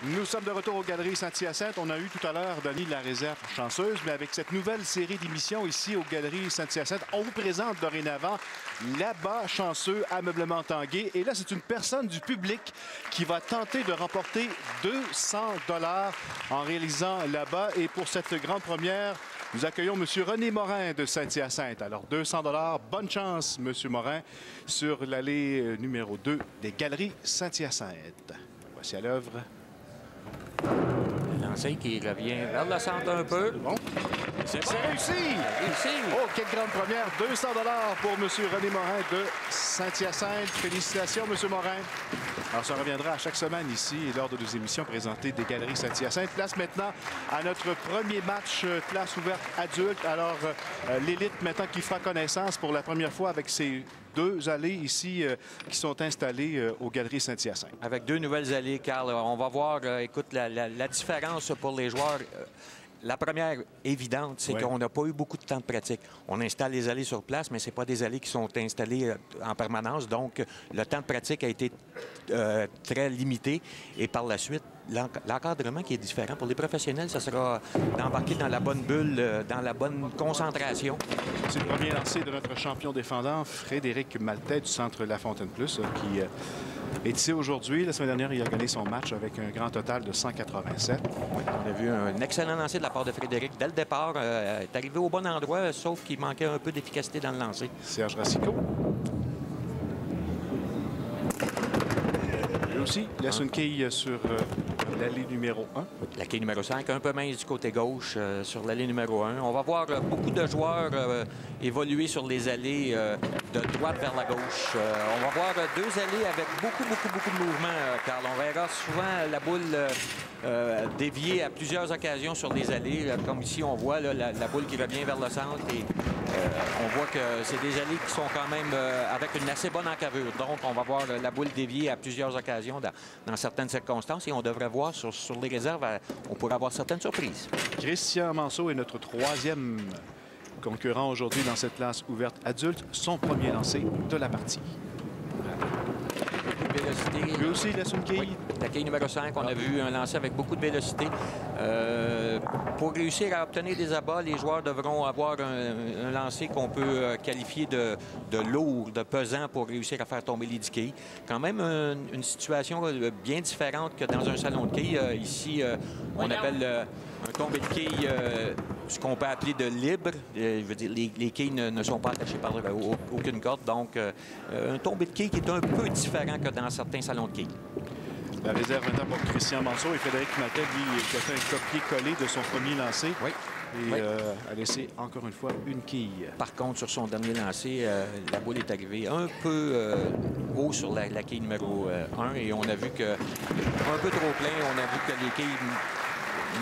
Nous sommes de retour aux Galeries Saint-Hyacinthe. On a eu tout à l'heure, Denis, la réserve chanceuse, mais avec cette nouvelle série d'émissions ici aux Galeries Saint-Hyacinthe, on vous présente dorénavant là-bas chanceux ameublement Tanguay. Et là, c'est une personne du public qui va tenter de remporter 200 $ en réalisant là-bas. Et pour cette grande première, nous accueillons M. René Morin de Saint-Hyacinthe. Alors, 200 $, bonne chance, M. Morin, sur l'allée numéro 2 des Galeries Saint-Hyacinthe. Voici à l'œuvre. Le lancer qui revient vers le centre un peu. Bon. C'est réussi! Oh, quelle grande première! 200 $ pour M. René Morin de Saint-Hyacinthe. Félicitations, M. Morin. Alors, ça reviendra à chaque semaine ici lors de nos émissions présentées des Galeries Saint-Hyacinthe. Place maintenant à notre premier match, classe ouverte adulte. Alors, l'élite maintenant qui fera connaissance pour la première fois avec ces deux allées ici qui sont installées aux Galeries Saint-Hyacinthe. Avec deux nouvelles allées, Carl. On va voir, écoute, la différence pour les joueurs. La première évidente, c'est qu'on n'a pas eu beaucoup de temps de pratique. On installe les allées sur place, mais ce pas des allées qui sont installées en permanence. Donc, le temps de pratique a été très limité. Et par la suite, l'encadrement qui est différent. Pour les professionnels, ça sera d'embarquer dans la bonne bulle, dans la bonne concentration. C'est le premier lancer de notre champion défendant, Frédéric Maltais, du Centre La Fontaine Plus, qui est ici aujourd'hui. La semaine dernière, il a gagné son match avec un grand total de 187. Oui, on a vu un excellent lancer de la part de Frédéric. Dès le départ, est arrivé au bon endroit, sauf qu'il manquait un peu d'efficacité dans le lancer. Serge Racicot. Lui aussi, il laisse une quille sur l'allée numéro 1. La quille numéro 5, un peu mince du côté gauche sur l'allée numéro 1. On va voir beaucoup de joueurs évoluer sur les allées de droite vers la gauche. On va voir deux allées avec beaucoup de mouvement, Carl. On verra souvent la boule dévier à plusieurs occasions sur les allées. Comme ici, on voit là, la boule qui revient vers le centre. Et on voit que c'est des allées qui sont quand même avec une assez bonne encavure. Donc, on va voir la boule dévier à plusieurs occasions dans certaines circonstances. Et on devrait voir sur les réserves, on pourrait avoir certaines surprises. Christian Manceau est notre troisième concurrent aujourd'hui dans cette classe ouverte adulte. Son premier lancé de la partie. Vélocité. Lui aussi, il laisse une quille. Oui, la quille numéro 5, on a vu un lancer avec beaucoup de vélocité. Pour réussir à obtenir des abats, les joueurs devront avoir un lancer qu'on peut qualifier de lourd, de pesant pour réussir à faire tomber les 10 quilles. Quand même une situation bien différente que dans un salon de quilles. Ici, on appelle un tombé de quilles ce qu'on peut appeler de libre. Je veux dire, les quilles ne sont pas attachées par aucune corde. Donc, un tombé de quilles qui est un peu différent que dans certains salons de quilles. La réserve maintenant pour Christian Manceau et Frédéric Maltais, lui, qui a fait un copier-coller de son premier lancer. Oui. Et a laissé encore une fois une quille. Par contre, sur son dernier lancer, la boule est arrivée un peu haut sur la quille numéro 1 et on a vu que un peu trop plein, on a vu que les quilles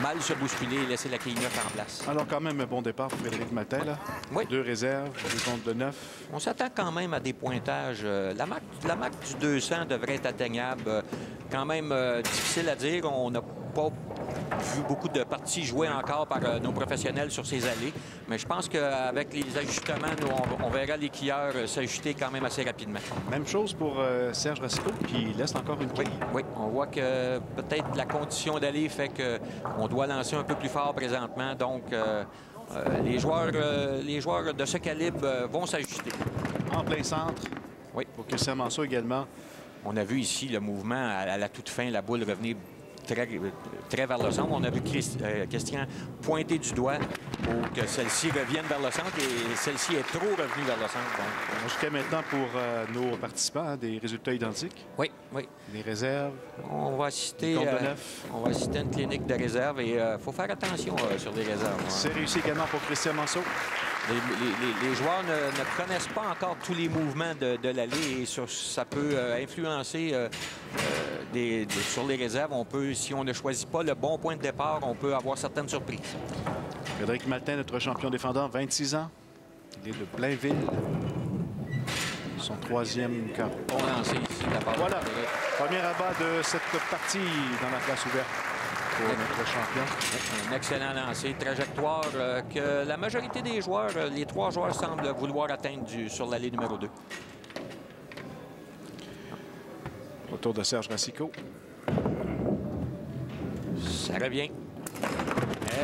mal se bousculer et laisser la quille 9 en place. Alors quand même un bon départ pour Frédéric Maltais, là. Oui. Deux réserves, deux comptes de 9. On s'attend quand même à des pointages. La marque du 200 devrait être atteignable. Quand même difficile à dire. On n'a pas vu beaucoup de parties jouées encore par nos professionnels sur ces allées. Mais je pense qu'avec les ajustements, on verra les quilleurs s'ajuster quand même assez rapidement. Même chose pour Serge Racicot qui laisse encore une quille. Oui, on voit que peut-être la condition d'aller fait qu'on doit lancer un peu plus fort présentement. Donc, les joueurs de ce calibre vont s'ajuster. En plein centre. Oui. Pour Christian Manceau également. On a vu ici le mouvement à la toute fin, la boule revenir très vers le centre. On a vu Christian pointer du doigt pour que celle-ci revienne vers le centre et celle-ci est trop revenue vers le centre. Jusqu'à maintenant pour nos participants, des résultats identiques. Oui, oui. Des réserves. On va assister à une clinique de réserve et il faut faire attention sur les réserves. C'est réussi également pour Christian Manceau. Les joueurs ne connaissent pas encore tous les mouvements de l'allée et ça peut influencer sur les réserves. Si on ne choisit pas le bon point de départ, on peut avoir certaines surprises. Frédéric Maltais, notre champion défendant, 26 ans. Il est de Blainville. Son troisième camp. Bon lancé ici de la part voilà. Premier abat de cette partie dans la place ouverte pour notre champion. Un excellent lancé. Trajectoire que la majorité des joueurs, les 3 joueurs semblent vouloir atteindre sur l'allée numéro 2. Autour de Serge Racicot. revient.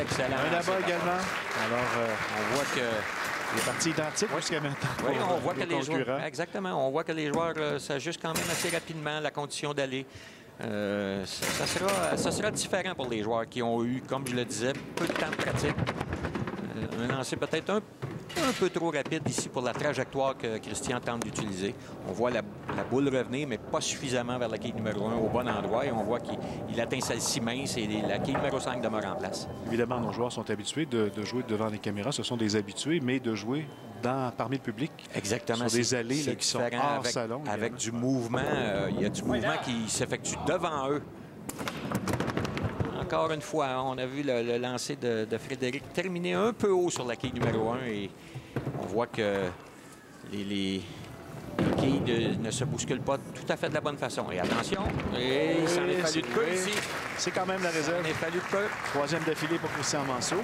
Excellent. Un là-bas également. Alors, on voit que... les parties identiques jusqu'à maintenant. Oui, on voit que les concurrents. joueurs... Exactement. On voit que les joueurs s'ajustent quand même assez rapidement à la condition d'aller. Ça sera différent pour les joueurs qui ont eu, comme je le disais, peu de temps de pratique. Un lancer peut-être un peu trop rapide ici pour la trajectoire que Christian tente d'utiliser. On voit la boule revenir, mais pas suffisamment vers la quille numéro 1 au bon endroit. Et on voit qu'il atteint celle-ci mince et la quille numéro 5 demeure en place. Évidemment, nos joueurs sont habitués de jouer devant les caméras. Ce sont des habitués, mais de jouer parmi le public. Exactement. Sur des allées là, qui sont hors salon. Avec du mouvement. Il y a du mouvement qui s'effectue devant eux. Encore une fois, on a vu le lancer de Frédéric terminer un peu haut sur la quille numéro 1 et on voit que les quilles ne se bousculent pas tout à fait de la bonne façon. Et attention, il s'en est fallu de peu ici. C'est quand même la réserve. Il s'en est fallu de peu. Troisième d'affilée pour Christian Manceau.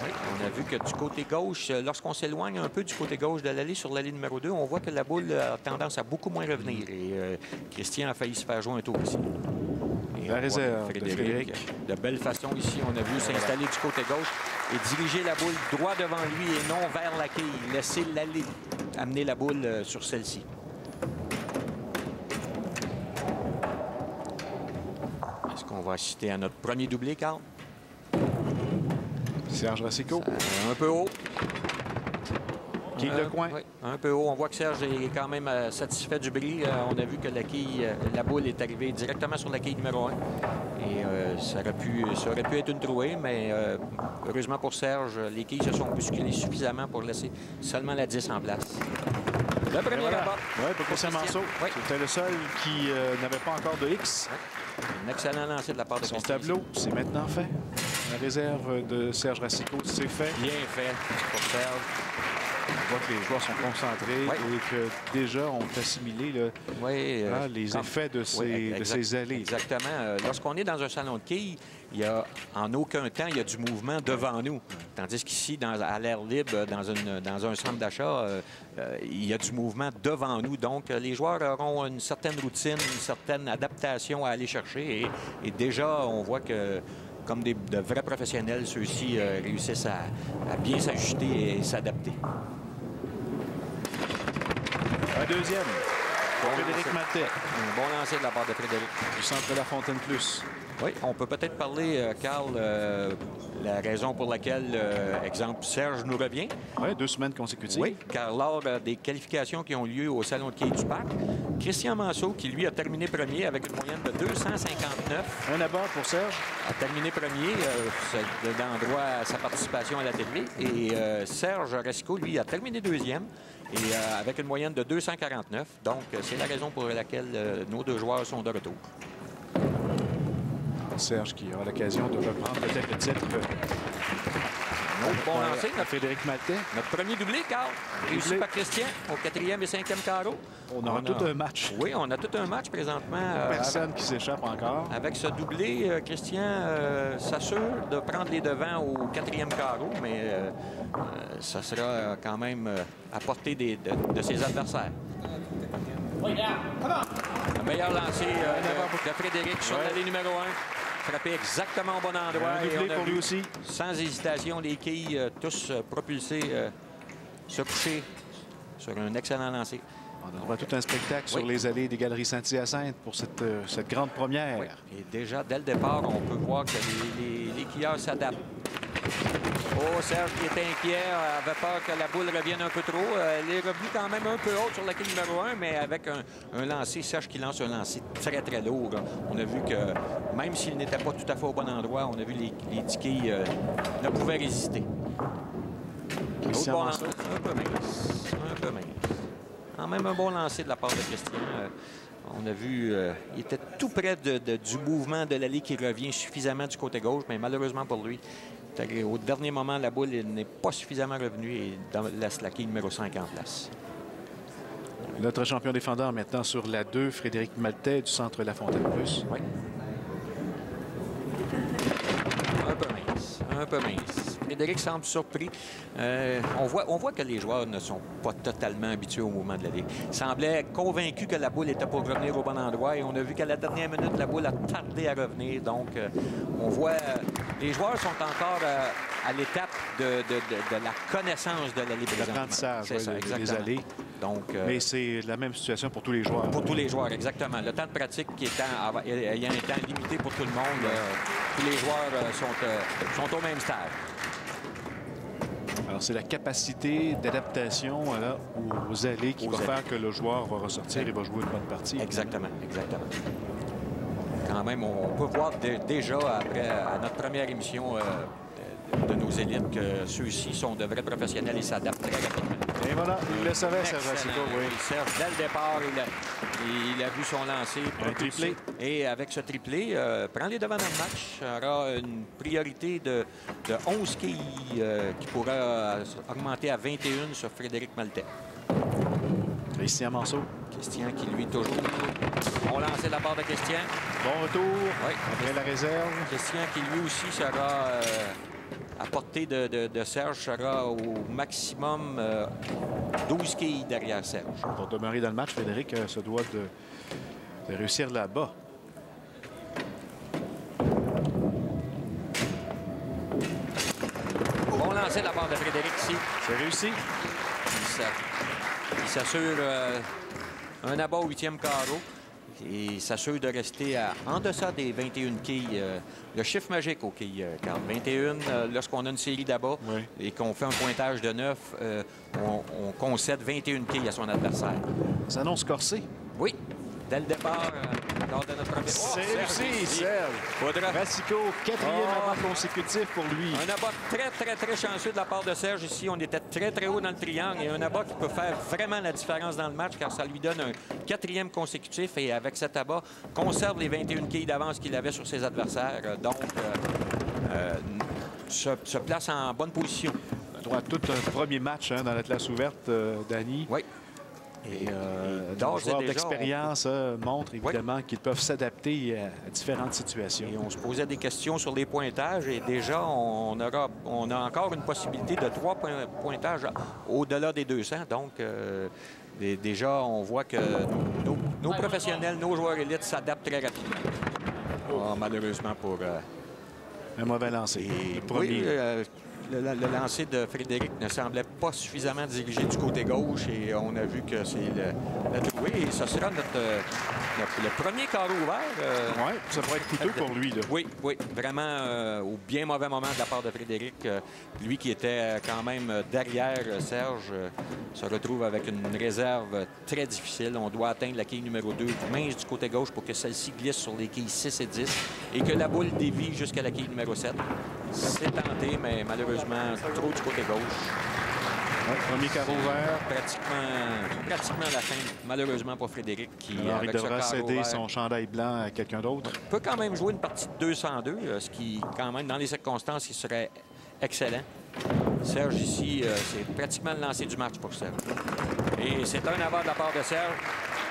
Oui, on a vu que du côté gauche, lorsqu'on s'éloigne un peu du côté gauche de l'allée sur l'allée numéro 2, on voit que la boule a tendance à beaucoup moins revenir. Et Christian a failli se faire jouer un tour ici. La réserve de Frédéric. De belle façon ici, on a vu s'installer du côté gauche et diriger la boule droit devant lui et non vers la quille. Laisser l'allée amener la boule sur celle-ci. Est-ce qu'on va assister à notre premier doublé, Carl? Serge Racicot. Un peu haut. Quille de coin. Oui, un peu haut. On voit que Serge est quand même satisfait du bris. On a vu que la boule est arrivée directement sur la quille numéro 1. Et ça aurait pu être une trouée, mais heureusement pour Serge, les quilles se sont bousculées suffisamment pour laisser seulement la 10 en place. Le premier rabat. Oui, pour Christian Manceau. Oui. C'était le seul qui n'avait pas encore de X. Oui. Un excellent lancer de la part de Son Christian. tableau, c'est maintenant fait. La réserve de Serge Racicot, c'est fait. Bien fait pour Serge. On voit que les joueurs sont concentrés et que déjà ont assimilé les effets de ces allées. Exactement. Lorsqu'on est dans un salon de quilles, il y a en aucun temps, il y a du mouvement devant nous. Tandis qu'ici, à l'air libre, dans un centre d'achat, il y a du mouvement devant nous. Donc, les joueurs auront une certaine routine, une certaine adaptation à aller chercher. Et déjà, on voit que comme de vrais professionnels, ceux-ci réussissent à bien s'ajuster et s'adapter. Un deuxième. Pour Frédéric Maltais. Un bon lancer de la part de Frédéric. Du centre de la Fontaine Plus. Oui, on peut peut-être parler, Carl, la raison pour laquelle, exemple, Serge nous revient. Oui, 2 semaines consécutives. Oui, car lors des qualifications qui ont lieu au Salon de quilles du Parc, Christian Manceau, qui lui a terminé premier avec une moyenne de 259. Un abat pour Serge. A terminé premier, donnant droit à sa participation à la télé. Et Serge Racicot, lui, a terminé deuxième. Et avec une moyenne de 249. Donc, c'est la raison pour laquelle nos deux joueurs sont de retour. Serge qui aura l'occasion de reprendre peut-être le titre. Bon lancer, Frédéric Maltais. Notre premier doublé, Carl. Réussi par Christian au 4e et 5e carreau. On aura tout un match. Oui, on a tout un match présentement. Personne qui s'échappe encore. Avec ce doublé, Christian s'assure de prendre les devants au 4e carreau, mais ça sera quand même à portée de ses adversaires. Le meilleur lancé de Frédéric sur l'allée numéro 1. Frappé exactement au bon endroit. Un doublé pour lui aussi. Sans hésitation, les quilles tous propulsés, se coucher sur un excellent lancer. On aura tout un spectacle sur les allées des Galeries Saint-Hyacinthe pour cette grande première. Oui. Et déjà, dès le départ, on peut voir que les quilleurs s'adaptent. Oh, Serge qui est inquiet, avait peur que la boule revienne un peu trop. Elle est revenue quand même un peu haute sur la quille numéro 1, mais avec un lancer, Serge qui lance un lancer très, très lourd. On a vu que même s'il n'était pas tout à fait au bon endroit, on a vu les quilles ne pouvaient résister. Autre bon lancer, un peu mince. Un peu mince. Quand même un bon lancer de la part de Christian. On a vu, il était tout près du mouvement de l'allée qui revient suffisamment du côté gauche, mais malheureusement pour lui, au dernier moment, la boule n'est pas suffisamment revenue et laisse la quille numéro 5 en place. Notre champion défendeur maintenant sur la 2, Frédéric Maltais du centre La Fontaine Plus. Oui. Un peu mince. Un peu mince. Frédéric semble surpris. On voit que les joueurs ne sont pas totalement habitués au mouvement de la Ligue. Il semblait convaincu que la boule était pour revenir au bon endroit et on a vu qu'à la dernière minute, la boule a tardé à revenir. Donc, on voit... les joueurs sont encore à l'étape de la connaissance de la Ligue. L'apprentissage, c'est ça, des allées. Donc, mais c'est la même situation pour tous les joueurs. Pour tous les joueurs, exactement. Le temps de pratique ayant un temps limité pour tout le monde, tous les joueurs sont au même stade. Alors, c'est la capacité d'adaptation aux allées qui va faire que le joueur va ressortir et va jouer une bonne partie. Exactement, exactement. Quand même, on peut voir déjà, après à notre première émission de nos élites, que ceux-ci sont de vrais professionnels et s'adaptent très rapidement. Et voilà, il le savait, Serge Racicot, oui. Serge, dès le départ, il a vu son lancer. Un triplé. Et avec ce triplé, prend les devants dans le match. Il aura une priorité de 11 quilles qui pourra augmenter à 21 sur Frédéric Maltais. Christian Manceau. Christian qui, lui, toujours. On lançait la barre de Christian. Bon retour. Oui. Après la réserve. Christian qui, lui aussi, sera à portée de Serge, sera au maximum 12 quilles derrière Serge. Pour demeurer dans le match, Frédéric se doit de réussir là-bas. Bon lancer de la part de Frédéric ici. C'est réussi. Il s'assure un abat au 8e carreau. Et s'assure de rester en deçà des 21 quilles. Le chiffre magique aux quilles, Carl. 21, lorsqu'on a une série d'abats et qu'on fait un pointage de 9, on concède 21 quilles à son adversaire. Ça annonce corsé. Oui. Dès le départ, lors de notre premier... C'est réussi, Serge. Racicot, 4e abat consécutif pour lui. Un abat très, très, très chanceux de la part de Serge ici. On était très, très haut dans le triangle. Et un abat qui peut faire vraiment la différence dans le match car ça lui donne un 4e consécutif. Et avec cet abat, conserve les 21 quilles d'avance qu'il avait sur ses adversaires. Donc, se place en bonne position. Droit tout un premier match dans la classe ouverte, Danny. Oui. Et les joueurs d'expérience montrent évidemment qu'ils peuvent s'adapter à différentes situations. Et on se posait des questions sur les pointages et déjà, on a encore une possibilité de 3 pointages au-delà des 200. Donc, déjà, on voit que nos professionnels, nos joueurs élites s'adaptent très rapidement. Oh, malheureusement pour... un mauvais lancer. Et oui, le lancer de Frédéric ne semblait pas suffisamment dirigé du côté gauche et on a vu que c'est le trouvé. Et ce sera le premier carreau ouvert. Oui, ça pourrait être coûteux pour lui. Là. Oui, vraiment au bien mauvais moment de la part de Frédéric. Lui qui était quand même derrière Serge se retrouve avec une réserve très difficile. On doit atteindre la quille numéro 2 mince du côté gauche pour que celle-ci glisse sur les quilles 6 et 10 et que la boule dévie jusqu'à la quille numéro 7. C'est tenté, mais malheureusement, trop du côté gauche. Ouais, premier carreau ouvert. Pratiquement la fin, malheureusement pour Frédéric. Alors, il devra céder son chandail blanc à quelqu'un d'autre. Il peut quand même jouer une partie de 202, ce qui, quand même, dans les circonstances, il serait excellent. Serge, ici, c'est pratiquement le lancer du match pour Serge. Et c'est un abat de la part de Serge.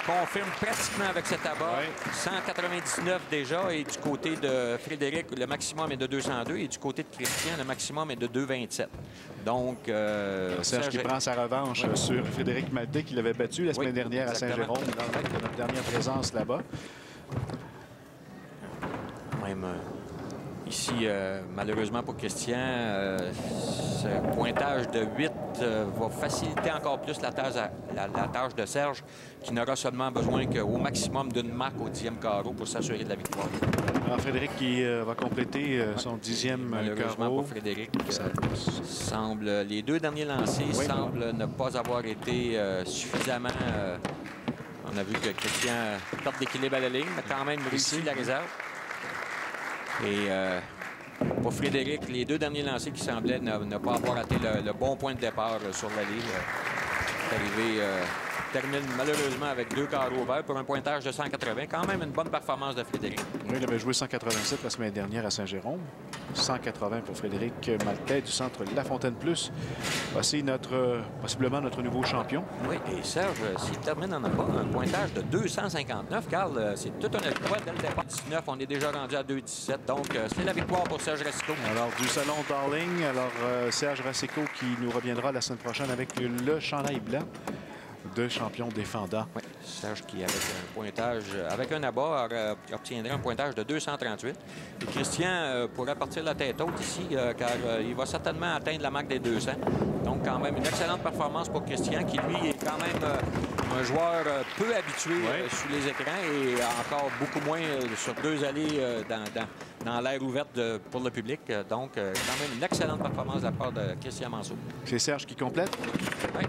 Confirme pratiquement avec cet abat. 199 déjà. Et du côté de Frédéric, le maximum est de 202. Et du côté de Christian, le maximum est de 227. Donc, Serge qui prend sa revanche sur Frédéric Maltais, qui l'avait battu la semaine dernière à Saint-Jérôme, dans le cadre de notre dernière présence là-bas. Même ici, malheureusement pour Christian, ce pointage de 8 va faciliter encore plus la tâche de Serge, qui n'aura seulement besoin qu'au maximum d'une marque au 10e carreau pour s'assurer de la victoire. Alors Frédéric qui va compléter son 10e malheureusement carreau. pour Frédéric, les deux derniers lancers semblent ne pas avoir été suffisamment... on a vu que Christian perd d'équilibre à la ligne, mais quand même réussit la réserve. Et pour Frédéric, les deux derniers lancers qui semblaient ne pas avoir été le bon point de départ sur la ligne. C'est arrivé termine malheureusement avec 2 carreaux verts pour un pointage de 180. Quand même une bonne performance de Frédéric. Oui, il avait joué 187 la semaine dernière à Saint-Jérôme. 180 pour Frédéric Maltais du centre La Fontaine Plus. Voici possiblement notre nouveau champion. Oui, et Serge, s'il termine en bas, un pointage de 259, Carl, c'est tout un exploit dès le départ. 19, on est déjà rendu à 2,17. Donc, c'est la victoire pour Serge Racicot. Alors, du salon Darling, Serge Racicot qui nous reviendra la semaine prochaine avec le chandail blanc de champion défendant. Oui, Serge qui, avec un pointage, avec un abat, obtiendrait un pointage de 238. Et Christian pourrait partir la tête haute ici, car il va certainement atteindre la marque des 200. Donc, quand même, une excellente performance pour Christian, qui, lui, est quand même un joueur peu habitué sous les écrans et encore beaucoup moins sur 2 allées dans l'air ouverte pour le public. Donc, quand même, une excellente performance de la part de Christian Manceau. C'est Serge qui complète. Oui.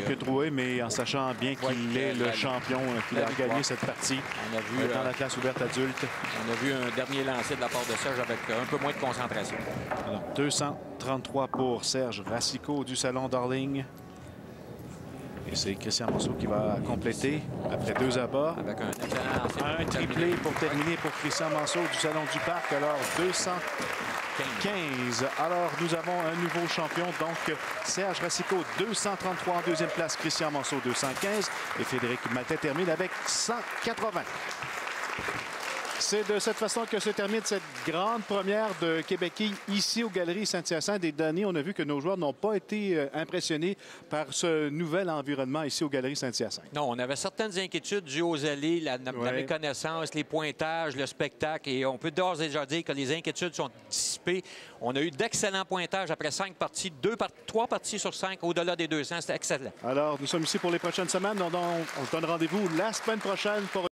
Que trouvé, mais en sachant bien qu'il est le champion, qu'il a gagné cette partie. On a vu, dans la classe ouverte adulte. On a vu un dernier lancer de la part de Serge avec un peu moins de concentration. Alors, 233 pour Serge Racicot du salon Darling. Et c'est Christian Manceau qui va compléter après 2 abats. Avec un excellent lancer. Un triplé pour terminer pour Christian Manceau du salon du Parc. Alors, 215. Alors, nous avons un nouveau champion. Donc, Serge Racicot, 233 en deuxième place. Christian Manceau, 215. Et Frédéric Maltais termine avec 180. C'est de cette façon que se termine cette grande première de Québec ici aux Galeries Saint-Hyacinthe. Et Denis, on a vu que nos joueurs n'ont pas été impressionnés par ce nouvel environnement ici aux Galeries Saint-Hyacinthe. Non, on avait certaines inquiétudes dues aux allées, la méconnaissance, les pointages, le spectacle. Et on peut d'ores et déjà dire que les inquiétudes sont dissipées. On a eu d'excellents pointages après 5 parties, 3 parties sur 5 au-delà des 200. C'était excellent. Alors, nous sommes ici pour les prochaines semaines. On donne rendez-vous la semaine prochaine pour